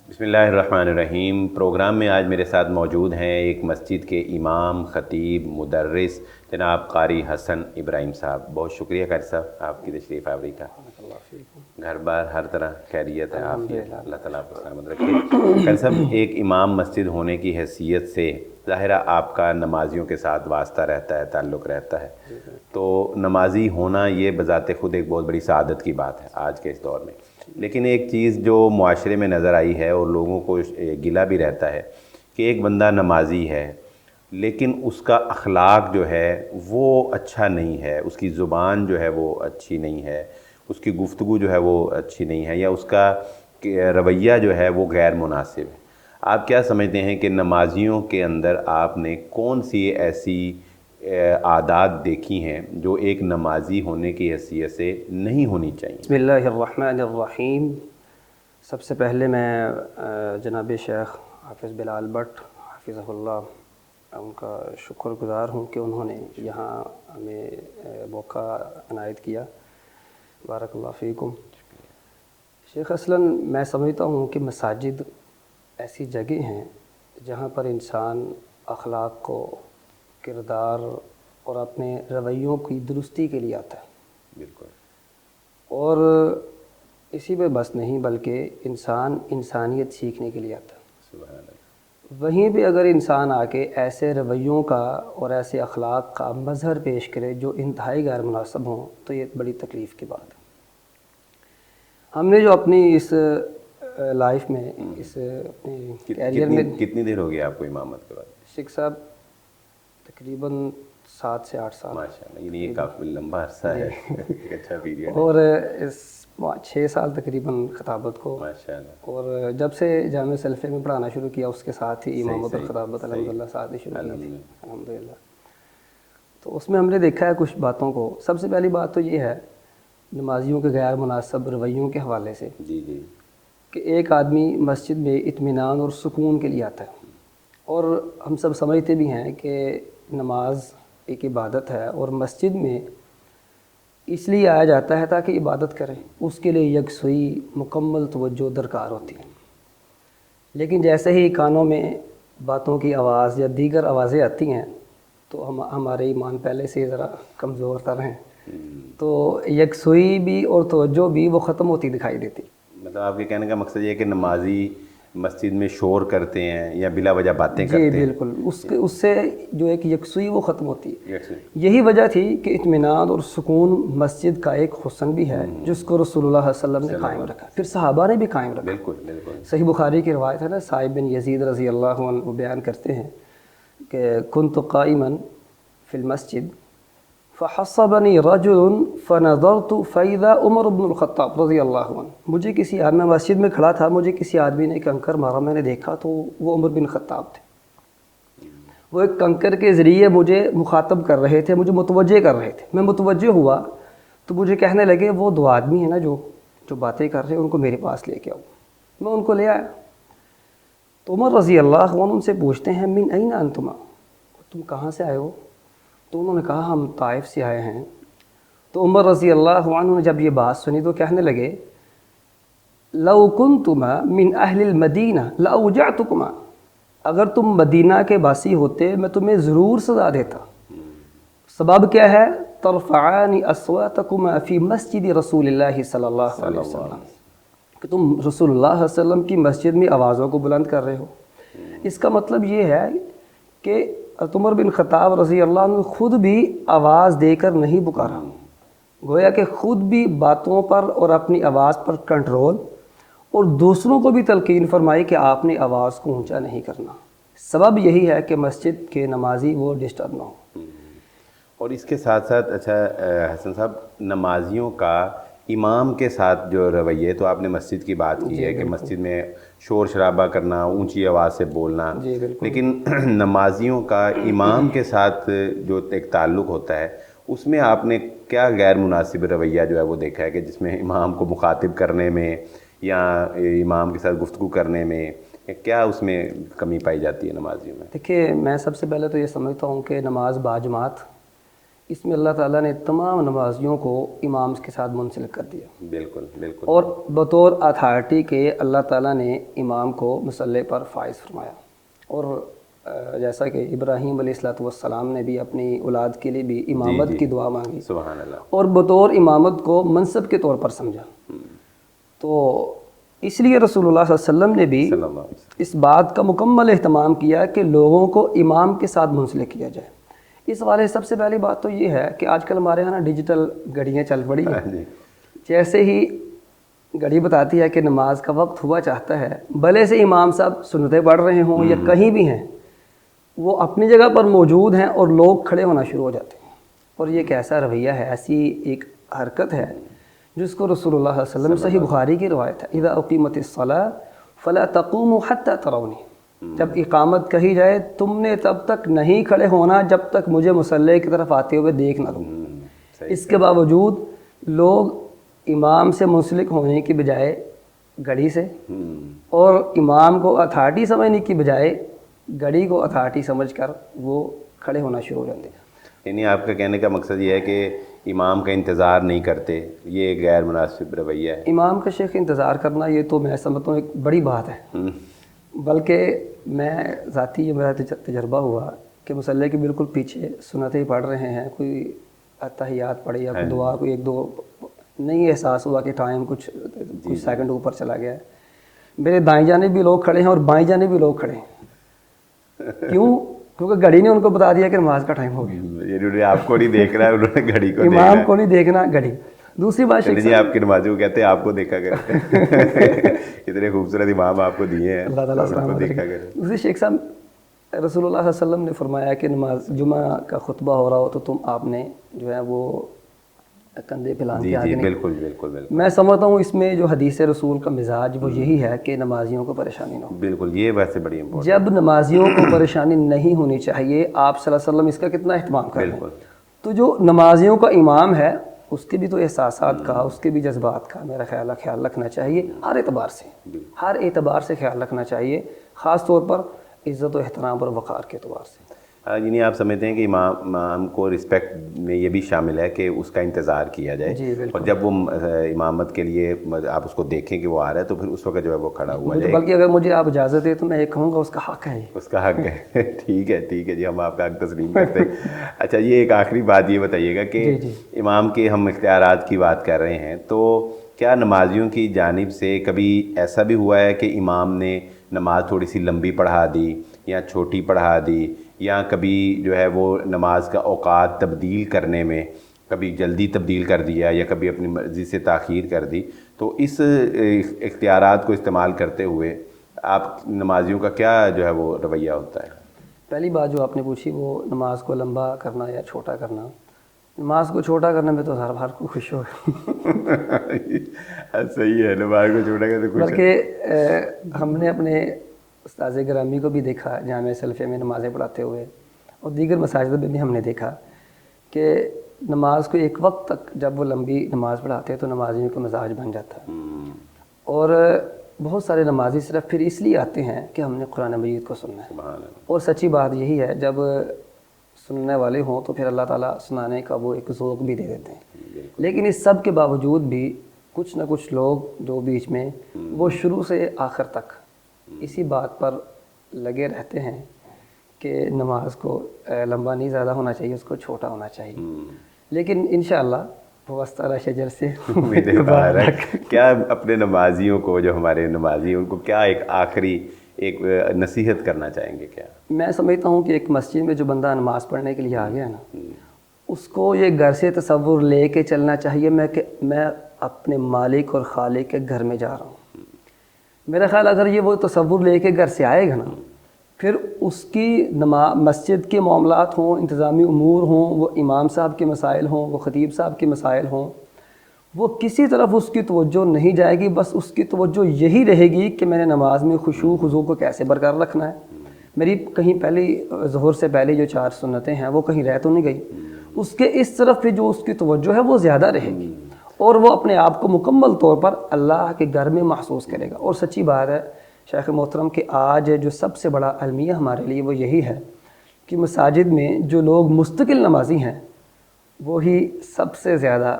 بسم اللہ الرحمن الرحیم۔ پروگرام میں آج میرے ساتھ موجود ہیں ایک مسجد کے امام، خطیب، مدرس جناب قاری حسن ابراہیم صاحب۔ بہت شکریہ قاری صاحب آپ کی تشریف آوری کا۔ گھر بار ہر طرح خیریت ہے، عافیت، اللہ تعالیٰ آپ کو سلامت رکھے۔ قاری صاحب، ایک امام مسجد ہونے کی حیثیت سے ظاہر ہے آپ کا نمازیوں کے ساتھ واسطہ رہتا ہے، تعلق رہتا ہے، تو نمازی ہونا یہ بذات خود ایک بہت بڑی سعادت کی بات ہے آج کے اس دور میں۔ لیکن ایک چیز جو معاشرے میں نظر آئی ہے اور لوگوں کو گلہ بھی رہتا ہے کہ ایک بندہ نمازی ہے لیکن اس کا اخلاق جو ہے وہ اچھا نہیں ہے، اس کی زبان جو ہے وہ اچھی نہیں ہے، اس کی گفتگو جو ہے وہ اچھی نہیں ہے، یا اس کا رویہ جو ہے وہ غیر مناسب ہے۔ آپ کیا سمجھتے ہیں کہ نمازیوں کے اندر آپ نے کون سی ایسی عادات دیکھی ہیں جو ایک نمازی ہونے کی حیثیت سے نہیں ہونی چاہیے؟ بسم اللہ الرحمن الرحیم۔ سب سے پہلے میں جناب شیخ حافظ بلال بٹ حافظہ اللہ ان کا شکر گزار ہوں کہ انہوں نے یہاں ہمیں موقع عنایت کیا۔ بارک اللہ فیکم۔ شیخ اصلاً میں سمجھتا ہوں کہ مساجد ایسی جگہ ہیں جہاں پر انسان اخلاق کو، کردار اور اپنے رویوں کی درستی کے لیے آتا ہے، بالکل، اور اسی میں بس نہیں بلکہ انسان انسانیت سیکھنے کے لیے آتا ہے۔ سبحان اللہ۔ وہیں پہ اگر انسان آ کے ایسے رویوں کا اور ایسے اخلاق کا مظہر پیش کرے جو انتہائی غیر مناسب ہوں تو یہ بڑی تکلیف کی بات ہے۔ ہم نے جو اپنی اس لائف میں، اس اپنے کیریئر میں، کتنی دیر ہو گئی آپ کو امامت کے بعد؟ شیخ صاحب تقریباً 7 سے 8 سال۔ ماشاء اللہ، یعنی یہ کافی لمبا عرصہ ہے، ایک اچھا پیریڈ ہے۔ اور اس 6 سال تقریباً خطابت کو، ماشاء اللہ، اور جب سے جامعہ سلفیہ میں پڑھانا شروع کیا اس کے ساتھ ہی امامت اور خطابت الحمدللہ ساتھ ہی شروع کی تھی الحمدللہ۔ تو اس میں ہم نے دیکھا ہے کچھ باتوں کو۔ سب سے پہلی بات تو یہ ہے نمازیوں کے غیر مناسب رویوں کے حوالے سے جی جی، کہ ایک آدمی مسجد میں اطمینان اور سکون کے لیے آتا ہے، اور ہم سب سمجھتے بھی ہیں کہ نماز ایک عبادت ہے اور مسجد میں اس لیے آیا جاتا ہے تاکہ عبادت کریں، اس کے لیے یکسوئی مکمل توجہ درکار ہوتی ہے۔ لیکن جیسے ہی کانوں میں باتوں کی آواز یا دیگر آوازیں آتی ہیں تو ہمارے ایمان پہلے سے ذرا کمزور تر ہیں، تو یکسوئی بھی اور توجہ بھی وہ ختم ہوتی دکھائی دیتی۔ مطلب آپ کے کہنے کا مقصد یہ ہے کہ نمازی مسجد میں شور کرتے ہیں یا بلا وجہ باتیں جی کرتے ہیں؟ بالکل، اس سے جو ایک یکسوئی وہ ختم ہوتی ہے۔ یکسوئی، یہی وجہ تھی کہ اطمینان اور سکون مسجد کا ایک حسن بھی ہے جس کو رسول اللہ صلی اللہ علیہ وسلم نے قائم رکھا، پھر صحابہ نے بھی قائم رکھا۔ بالکل بالکل، صحیح بخاری کی روایت ہے نا، صائب بن یزید رضی اللہ عنہ وہ بیان کرتے ہیں کہ کنت قائما فی المسجد فحصبنی رجل فنظرت فاذا عمر بن الخطاب رضی اللہ عنہ۔ مجھے کسی آدمی، میں مسجد میں کھڑا تھا، مجھے کسی آدمی نے کنکر مارا، میں نے دیکھا تو وہ عمر بن خطاب تھے۔ وہ ایک کنکر کے ذریعے مجھے مخاطب کر رہے تھے، مجھے متوجہ کر رہے تھے۔ میں متوجہ ہوا تو مجھے کہنے لگے وہ دو آدمی ہیں نا جو باتیں کر رہے ہیں، ان کو میرے پاس لے کے آؤ۔ میں ان کو لے آیا تو عمر رضی اللہ عنہ ان سے پوچھتے ہیں من این انتما، تم کہاں سے آئے ہو؟ تو انہوں نے کہا ہم طائف سے آئے ہیں۔ تو عمر رضی اللہ عنہ نے جب یہ بات سنی تو کہنے لگے لو کنتما من اہل المدینہ لاوجعتکما، اگر تم مدینہ کے باسی ہوتے میں تمہیں ضرور سزا دیتا۔ سبب کیا ہے؟ ترفعان اصواتکما فی مسجد رسول اللہ صلی اللہ علیہ وسلم، کہ تم رسول اللہ صلی اللہ علیہ وسلم کی مسجد میں آوازوں کو بلند کر رہے ہو۔ اس کا مطلب یہ ہے کہ عمر بن خطاب رضی اللہ عنہ خود بھی آواز دے کر نہیں پکارا، گویا کہ خود بھی باتوں پر اور اپنی آواز پر کنٹرول، اور دوسروں کو بھی تلقین فرمائی کہ آپ نے آواز کو اونچا نہیں کرنا۔ سبب یہی ہے کہ مسجد کے نمازی وہ ڈسٹرب نہ ہو۔ اور اس کے ساتھ ساتھ اچھا حسن صاحب، نمازیوں کا امام کے ساتھ جو رویے، تو آپ نے مسجد کی بات کی ہے کہ مسجد میں شور شرابہ کرنا، اونچی آواز سے بولنا، جی بالکل، لیکن نمازیوں کا امام کے ساتھ جو ایک تعلق ہوتا ہے اس میں آپ نے کیا غیر مناسب رویہ جو ہے وہ دیکھا ہے کہ جس میں امام کو مخاطب کرنے میں یا امام کے ساتھ گفتگو کرنے میں کیا اس میں کمی پائی جاتی ہے نمازیوں میں؟ دیکھیے میں سب سے پہلے تو یہ سمجھتا ہوں کہ نماز باجماعت اس میں اللہ تعالیٰ نے تمام نمازیوں کو امام کے ساتھ منسلک کر دیا، بالکل بالکل، اور بطور اتھارٹی کے اللہ تعالیٰ نے امام کو مصلی پر فائز فرمایا۔ اور جیسا کہ ابراہیم علیہ الصلوۃ والسلام نے بھی اپنی اولاد کے لیے بھی امامت کی دعا مانگی، سبحان اللہ، اور بطور امامت کو منصب کے طور پر سمجھا۔ تو اس لیے رسول اللہ صلی اللہ علیہ وسلم نے بھی صلی اللہ علیہ وسلم، اس بات کا مکمل اہتمام کیا کہ لوگوں کو امام کے ساتھ منسلک کیا جائے۔ اس والے سب سے پہلی بات تو یہ ہے کہ آج کل ہمارے یہاں نا ڈیجیٹل گھڑیاں چل پڑی ہیں، جی جیسے ہی گھڑی بتاتی ہے کہ نماز کا وقت ہوا چاہتا ہے، بھلے سے امام صاحب سنتیں پڑھ رہے ہوں یا کہیں بھی ہیں، وہ اپنی جگہ پر موجود ہیں اور لوگ کھڑے ہونا شروع ہو جاتے ہیں۔ اور یہ ایک ایسا رویہ ہے، ایسی ایک حرکت ہے جس کو رسول اللہ صلی اللہ علیہ وسلم، صحیح بخاری کی روایت ہے، اذا اقیمت الصلاۃ فلا تقوموا حتى ترونی، جب اقامت کہی جائے تم نے تب تک نہیں کھڑے ہونا جب تک مجھے مصلی کی طرف آتے ہوئے دیکھ نہ لو۔ اس کے باوجود لوگ امام سے منسلک ہونے کی بجائے گھڑی سے، اور امام کو اتھارٹی سمجھنے کی بجائے گھڑی کو اتھارٹی سمجھ کر وہ کھڑے ہونا شروع ہو جاتے ہیں۔ یعنی آپ کا کہنے کا مقصد یہ ہے کہ امام کا انتظار نہیں کرتے، یہ ایک غیر مناسب رویہ ہے۔ امام کا شیخ انتظار کرنا یہ تو میں سمجھتا ہوں ایک بڑی بات ہے، بلکہ میں ذاتی یہ میرا تجربہ ہوا کہ مصلی کے بالکل پیچھے سنتیں پڑھ رہے ہیں، کوئی اتحیات پڑھی یا کوئی دعا، کوئی ایک دو، نہیں احساس ہوا کہ ٹائم کچھ سیکنڈ اوپر چلا گیا ہے، میرے دائیں جانب بھی لوگ کھڑے ہیں اور بائیں جانب بھی لوگ کھڑے ہیں۔ کیوں؟ کیونکہ گھڑی نے ان کو بتا دیا کہ نماز کا ٹائم ہو گیا۔ انہوں نے آپ کو نہیں دیکھ رہا ہے، انہوں نے گھڑی کو دیکھ امام کو نہیں دیکھنا، گھڑی۔ دوسری بات شیخ جی، آپ کی نمازی کو کہتے ہیں آپ کو دیکھا کرتے ہیں، اتنے خوبصورت امام آپ کو دیے ہیں، اللہ تعالیٰ آپ کو سلامت دیکھا رکھے۔ کریں۔ دوسری شیخ صاحب، رسول اللہ صلی اللہ علیہ وسلم نے فرمایا کہ نماز جمعہ کا خطبہ ہو رہا ہو تو تم آپ نے جو ہے وہ کندھے پھیلان جی کے آگے جی، نہیں۔ بالکل بالکل بالکل میں سمجھتا ہوں اس میں جو حدیث رسول کا مزاج وہ یہی ہے کہ نمازیوں کو پریشانی نہ ہو۔ بالکل، یہ ویسے بڑی امپورٹنٹ، جب نمازیوں کو پریشانی نہیں ہونی چاہیے، آپ صلی اللہ علیہ وسلم اس کا کتنا اہتمام کر رہے ہیں۔ بالکل، تو جو نمازیوں کا امام ہے اس کے بھی تو احساسات کا، اس کے بھی جذبات کا میرا خیال رکھنا چاہیے، ہر اعتبار سے، ہر اعتبار سے خیال رکھنا چاہیے، خاص طور پر عزت و احترام اور وقار کے اعتبار سے۔ یعنی آپ سمجھتے ہیں کہ امام کو رسپیکٹ میں یہ بھی شامل ہے کہ اس کا انتظار کیا جائے، جی بالکل، اور جب وہ امامت کے لیے آپ اس کو دیکھیں کہ وہ آ رہا ہے تو پھر اس وقت جو ہے وہ کھڑا ہوا جائے، بلکہ اگر مجھے آپ اجازت دیں تو میں یہ کہوں گا اس کا حق ہے، اس کا حق ہے۔ ٹھیک ہے ٹھیک ہے جی، ہم آپ کا حق تسلیم کرتے ہیں۔ اچھا، یہ ایک آخری بات یہ بتائیے گا کہ امام کے ہم اختیارات کی بات کر رہے ہیں، تو کیا نمازیوں کی جانب سے کبھی ایسا بھی ہوا ہے کہ امام نے نماز تھوڑی سی لمبی پڑھا دی یا چھوٹی پڑھا دی، یا کبھی جو ہے وہ نماز کا اوقات تبدیل کرنے میں کبھی جلدی تبدیل کر دیا یا کبھی اپنی مرضی سے تاخیر کر دی، تو اس اختیارات کو استعمال کرتے ہوئے آپ نمازیوں کا کیا جو ہے وہ رویہ ہوتا ہے؟ پہلی بات جو آپ نے پوچھی وہ نماز کو لمبا کرنا یا چھوٹا کرنا، نماز کو چھوٹا کرنے میں تو ہر کو خوش ہو، صحیح ہے، نماز کو چھوٹا کرنے خوش ہے۔ بلکہ ہم نے اپنے استاذ گرامی کو بھی دیکھا جامعہ سلفیہ میں نمازیں پڑھاتے ہوئے، اور دیگر مساجد میں بھی ہم نے دیکھا کہ نماز کو ایک وقت تک جب وہ لمبی نماز پڑھاتے ہیں تو نمازیوں کا مزاج بن جاتا ہے، اور بہت سارے نمازی صرف پھر اس لیے آتے ہیں کہ ہم نے قرآن مجید کو سننا ہے، سبحان اللہ۔ اور سچی بات یہی ہے جب سننے والے ہوں تو پھر اللہ تعالیٰ سنانے کا وہ ایک ذوق بھی دے دیتے ہیں، لیکن اس سب کے باوجود بھی کچھ نہ کچھ لوگ جو بیچ میں وہ شروع سے آخر تک اسی بات پر لگے رہتے ہیں کہ نماز کو لمبا نہیں زیادہ ہونا چاہیے، اس کو چھوٹا ہونا چاہیے، لیکن انشاءاللہ وسطیٰ شجر سے امید ہے۔ کیا اپنے نمازیوں کو، جو ہمارے نمازی ہیں، ان کو کیا ایک آخری ایک نصیحت کرنا چاہیں گے؟ کیا میں سمجھتا ہوں کہ ایک مسجد میں جو بندہ نماز پڑھنے کے لیے آ گیا نا، اس کو یہ گھر سے تصور لے کے چلنا چاہیے میں اپنے مالک اور خالق کے گھر میں جا رہا ہوں۔ میرا خیال اگر یہ وہ تصور لے کے گھر سے آئے گا نا، پھر اس کی مسجد کے معاملات ہوں، انتظامی امور ہوں، وہ امام صاحب کے مسائل ہوں، وہ خطیب صاحب کے مسائل ہوں، وہ کسی طرف اس کی توجہ نہیں جائے گی، بس اس کی توجہ یہی رہے گی کہ میں نے نماز میں خشوع خضوع کو کیسے برقرار رکھنا ہے، میری کہیں پہلی ظہر سے پہلے جو 4 سنتیں ہیں وہ کہیں رہ تو نہیں گئی، اس کے اس طرف پہ جو اس کی توجہ ہے وہ زیادہ رہے گی، اور وہ اپنے آپ کو مکمل طور پر اللہ کے گھر میں محسوس کرے گا۔ اور سچی بات ہے شیخ محترم کہ آج جو سب سے بڑا المیہ ہمارے لیے وہ یہی ہے کہ مساجد میں جو لوگ مستقل نمازی ہیں وہی سب سے زیادہ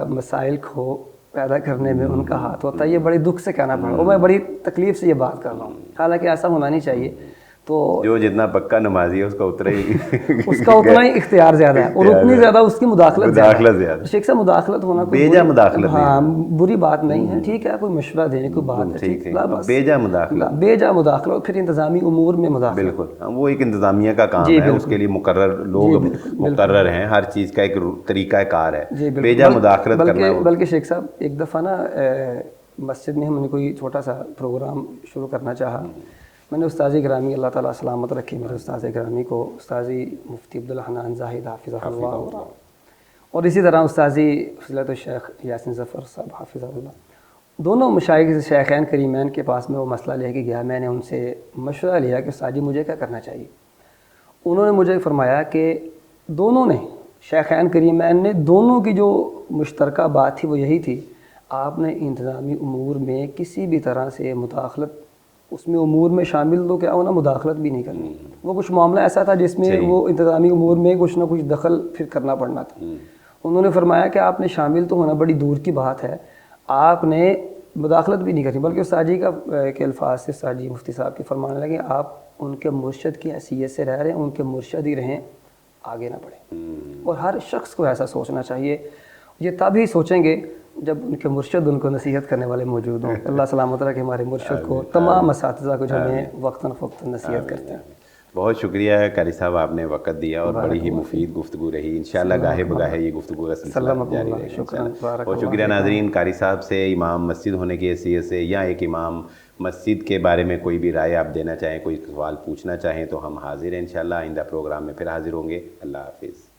مسائل کو پیدا کرنے میں ان کا ہاتھ ہوتا ہے. یہ بڑی دکھ سے کہنا پڑا اور میں بڑی تکلیف سے یہ بات کر رہا ہوں. حالانکہ ایسا ہونا نہیں چاہیے. تو جو جتنا پکا نمازی ہے اس کا اتنا ہی اس کا اتنا ہی اختیار زیادہ ہے اور اتنی زیادہ اس کی مداخلت زیادہ. شیخ صاحب مداخلت ہونا کوئی بیجا مداخلت ہاں بری بات نہیں ہے. ٹھیک ہے کوئی مشورہ دینے کوئی بات ہے, ٹھیک ہے, بیجا مداخلت, بیجا مداخلت, پھر انتظامی امور میں مداخلت. بالکل وہ ایک انتظامیہ کا کام ہے, اس کے لیے مقرر لوگ مقرر ہیں, ہر چیز کا ایک طریقہ کار ہے. بیجا مداخلت کرنا. بلکہ شیخ صاحب ایک دفعہ نا مسجد میں ہم نے کوئی چھوٹا سا پروگرام شروع کرنا چاہا. میں نے استاذی گرامی اللہ تعالیٰ سلامت رکھے میرے استاذ گرامی کو, استاذی مفتی عبدالحنان زاہد حافظہ اللہ, اور اسی طرح استاذی فضیلت الشیخ یاسین ظفر صاحب حافظہ اللہ, دونوں مشائخ شیخین کریمین کے پاس میں وہ مسئلہ لے کے گیا. میں نے ان سے مشورہ لیا کہ استاد جی مجھے کیا کرنا چاہیے. انہوں نے مجھے فرمایا کہ دونوں نے شیخین کریمین نے دونوں کی جو مشترکہ بات تھی وہ یہی تھی, آپ نے انتظامی امور میں کسی بھی طرح سے مداخلت اس میں امور میں شامل تو کیا ہونا مداخلت بھی نہیں کرنی. وہ کچھ معاملہ ایسا تھا جس میں وہ انتظامی امور میں کچھ نہ کچھ دخل پھر کرنا پڑنا تھا. انہوں نے فرمایا کہ آپ نے شامل تو ہونا بڑی دور کی بات ہے, آپ نے مداخلت بھی نہیں کرنی. بلکہ استاد جی کا کے الفاظ سے استاد جی مفتی صاحب کے فرمانے لگے آپ ان کے مرشد کی حیثیت سے رہ رہے ہیں, ان کے مرشد ہی رہیں, آگے نہ بڑھیں. اور ہر شخص کو ایسا سوچنا چاہیے. یہ تب ہی سوچیں گے جب ان کے مرشد ان کو نصیحت کرنے والے موجود ہوں. اللہ سلامت رکھے ہمارے مرشد کو, تمام اساتذہ کو جو ہمیں وقتاً فوقتاً نصیحت کرتے ہیں. بہت شکریہ قاری صاحب, آپ نے وقت دیا اور بڑی ہی مفید گفتگو رہی. انشاءاللہ گاہے بگاہے یہ گفتگو کا سلسلہ جاری رہے گا. بہت شکریہ ناظرین. قاری صاحب سے امام مسجد ہونے کی حیثیت سے یا ایک امام مسجد کے بارے میں کوئی بھی رائے آپ دینا چاہیں, کوئی سوال پوچھنا چاہیں تو ہم حاضر ہیں انشاءاللہ. آئندہ پروگرام میں پھر حاضر ہوں گے. اللہ حافظ.